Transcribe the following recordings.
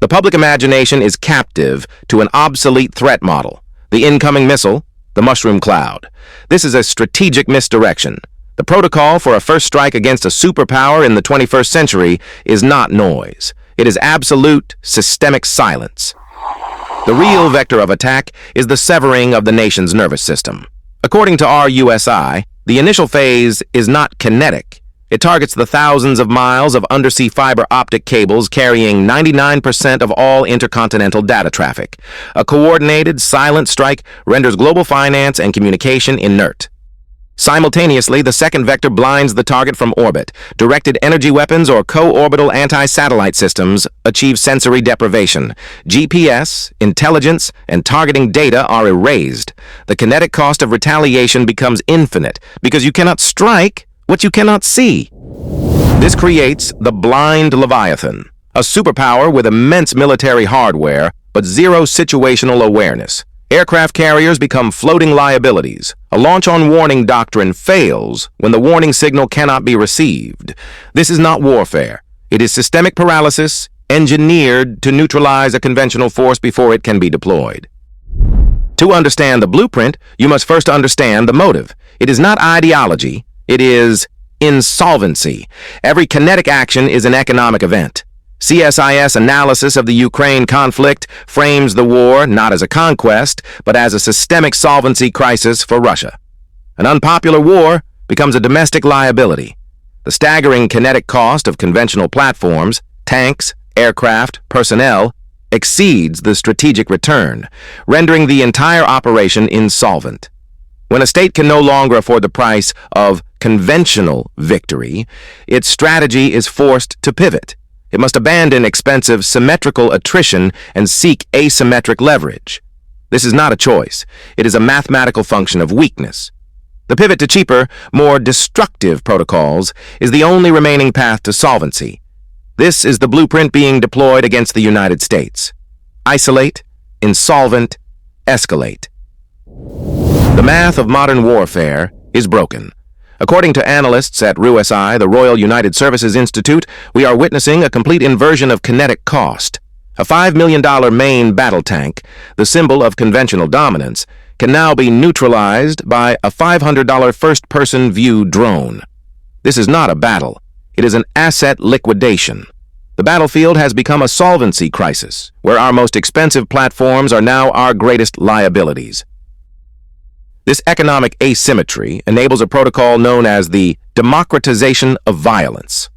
The public imagination is captive to an obsolete threat model. The incoming missile, the mushroom cloud. This is a strategic misdirection. The protocol for a first strike against a superpower in the 21st century is not noise. It is absolute, systemic silence. The real vector of attack is the severing of the nation's nervous system. According to RUSI, the initial phase is not kinetic. It targets the thousands of miles of undersea fiber optic cables carrying 99% of all intercontinental data traffic. A coordinated, silent strike renders global finance and communication inert. Simultaneously, the second vector blinds the target from orbit. Directed energy weapons or co-orbital anti-satellite systems achieve sensory deprivation. GPS, intelligence, and targeting data are erased. The kinetic cost of retaliation becomes infinite because you cannot strike what you cannot see. This creates the blind Leviathan, a superpower with immense military hardware but zero situational awareness. Aircraft carriers become floating liabilities. A launch-on-warning doctrine fails when the warning signal cannot be received. This is not warfare. It is systemic paralysis, engineered to neutralize a conventional force before it can be deployed. To understand the blueprint, you must first understand the motive. It is not ideology. It is insolvency. Every kinetic action is an economic event. CSIS analysis of the Ukraine conflict frames the war not as a conquest, but as a systemic solvency crisis for Russia. An unpopular war becomes a domestic liability. The staggering kinetic cost of conventional platforms, tanks, aircraft, personnel, exceeds the strategic return, rendering the entire operation insolvent. When a state can no longer afford the price of conventional victory, its strategy is forced to pivot. It must abandon expensive symmetrical attrition and seek asymmetric leverage. This is not a choice. It is a mathematical function of weakness. The pivot to cheaper, more destructive protocols is the only remaining path to solvency. This is the blueprint being deployed against the United States. Isolate, insolvent, escalate. The math of modern warfare is broken. According to analysts at RUSI, the Royal United Services Institute, we are witnessing a complete inversion of kinetic cost. A $5 million main battle tank, the symbol of conventional dominance, can now be neutralized by a $500 first-person view drone. This is not a battle. It is an asset liquidation. The battlefield has become a solvency crisis, where our most expensive platforms are now our greatest liabilities. This economic asymmetry enables a protocol known as the democratization of violence.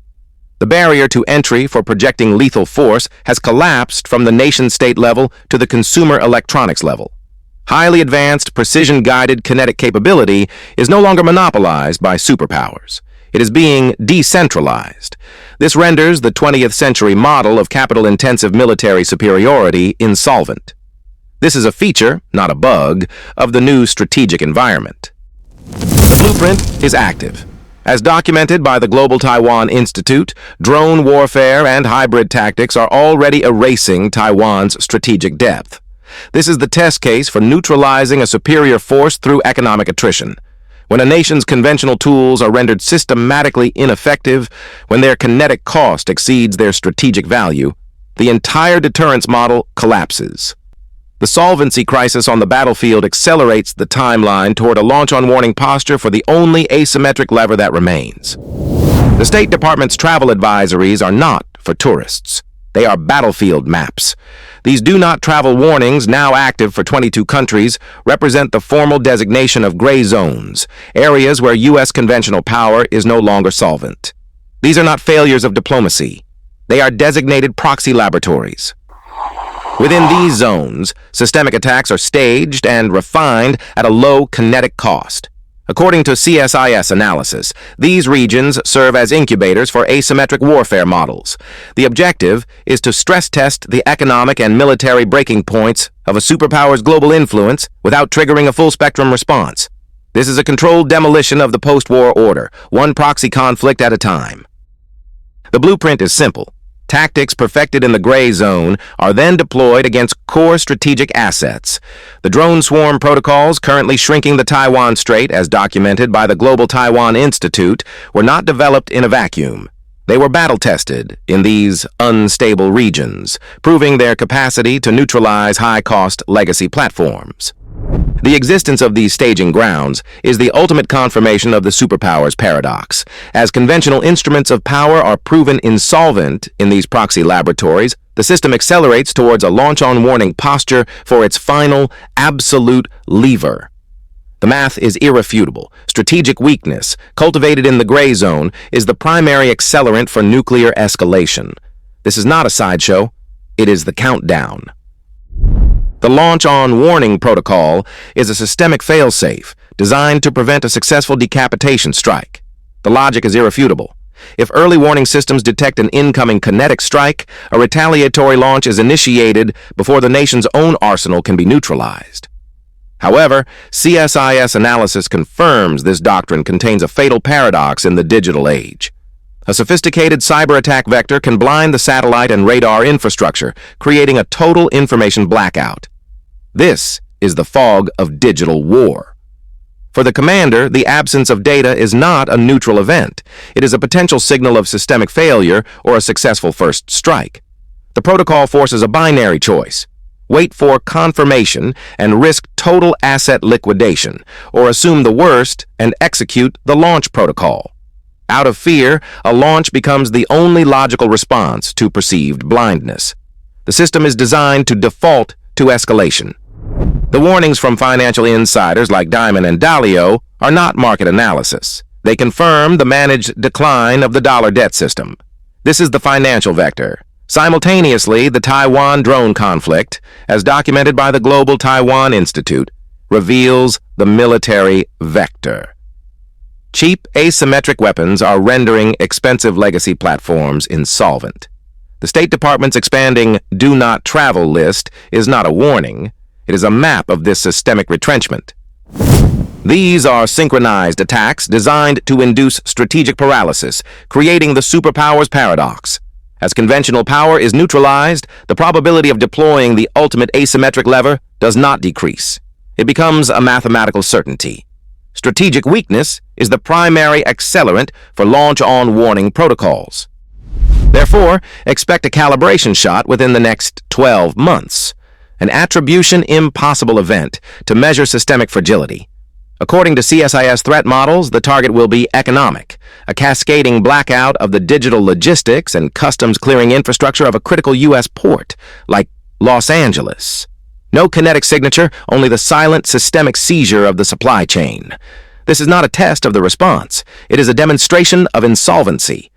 The barrier to entry for projecting lethal force has collapsed from the nation-state level to the consumer electronics level. Highly advanced, precision-guided kinetic capability is no longer monopolized by superpowers. It is being decentralized. This renders the 20th century model of capital-intensive military superiority insolvent. This is a feature, not a bug, of the new strategic environment. The blueprint is active. As documented by the Global Taiwan Institute, drone warfare and hybrid tactics are already erasing Taiwan's strategic depth. This is the test case for neutralizing a superior force through economic attrition. When a nation's conventional tools are rendered systematically ineffective, when their kinetic cost exceeds their strategic value, the entire deterrence model collapses. The solvency crisis on the battlefield accelerates the timeline toward a launch-on-warning posture for the only asymmetric lever that remains. The State Department's travel advisories are not for tourists. They are battlefield maps. These do-not-travel warnings, now active for 22 countries, represent the formal designation of gray zones, areas where U.S. conventional power is no longer solvent. These are not failures of diplomacy. They are designated proxy laboratories. Within these zones, systemic attacks are staged and refined at a low kinetic cost. According to CSIS analysis, these regions serve as incubators for asymmetric warfare models. The objective is to stress test the economic and military breaking points of a superpower's global influence without triggering a full-spectrum response. This is a controlled demolition of the post-war order, one proxy conflict at a time. The blueprint is simple. Tactics perfected in the gray zone are then deployed against core strategic assets. The drone swarm protocols currently shrinking the Taiwan Strait, as documented by the Global Taiwan Institute, were not developed in a vacuum. They were battle-tested in these unstable regions, proving their capacity to neutralize high-cost legacy platforms. The existence of these staging grounds is the ultimate confirmation of the superpowers paradox. As conventional instruments of power are proven insolvent in these proxy laboratories, the system accelerates towards a launch-on-warning posture for its final, absolute lever. The math is irrefutable. Strategic weakness, cultivated in the gray zone, is the primary accelerant for nuclear escalation. This is not a sideshow. It is the countdown. The launch-on-warning protocol is a systemic failsafe designed to prevent a successful decapitation strike. The logic is irrefutable. If early warning systems detect an incoming kinetic strike, a retaliatory launch is initiated before the nation's own arsenal can be neutralized. However, CSIS analysis confirms this doctrine contains a fatal paradox in the digital age. A sophisticated cyber attack vector can blind the satellite and radar infrastructure, creating a total information blackout. This is the fog of digital war. For the commander, the absence of data is not a neutral event. It is a potential signal of systemic failure or a successful first strike. The protocol forces a binary choice. Wait for confirmation and risk total asset liquidation, or assume the worst and execute the launch protocol. Out of fear, a launch becomes the only logical response to perceived blindness. The system is designed to default to escalation. The warnings from financial insiders like Diamond and Dalio are not market analysis. They confirm the managed decline of the dollar debt system. This is the financial vector. Simultaneously, the Taiwan drone conflict, as documented by the Global Taiwan Institute, reveals the military vector. Cheap, asymmetric weapons are rendering expensive legacy platforms insolvent. The State Department's expanding "do not travel" list is not a warning. It is a map of this systemic retrenchment. These are synchronized attacks designed to induce strategic paralysis, creating the superpowers paradox. As conventional power is neutralized, the probability of deploying the ultimate asymmetric lever does not decrease. It becomes a mathematical certainty. Strategic weakness is the primary accelerant for launch-on-warning protocols. Therefore, expect a calibration shot within the next 12 months, an attribution impossible event to measure systemic fragility. According to CSIS threat models, the target will be economic, a cascading blackout of the digital logistics and customs clearing infrastructure of a critical U.S. port, like Los Angeles. No kinetic signature, only the silent systemic seizure of the supply chain. This is not a test of the response. It is a demonstration of insolvency.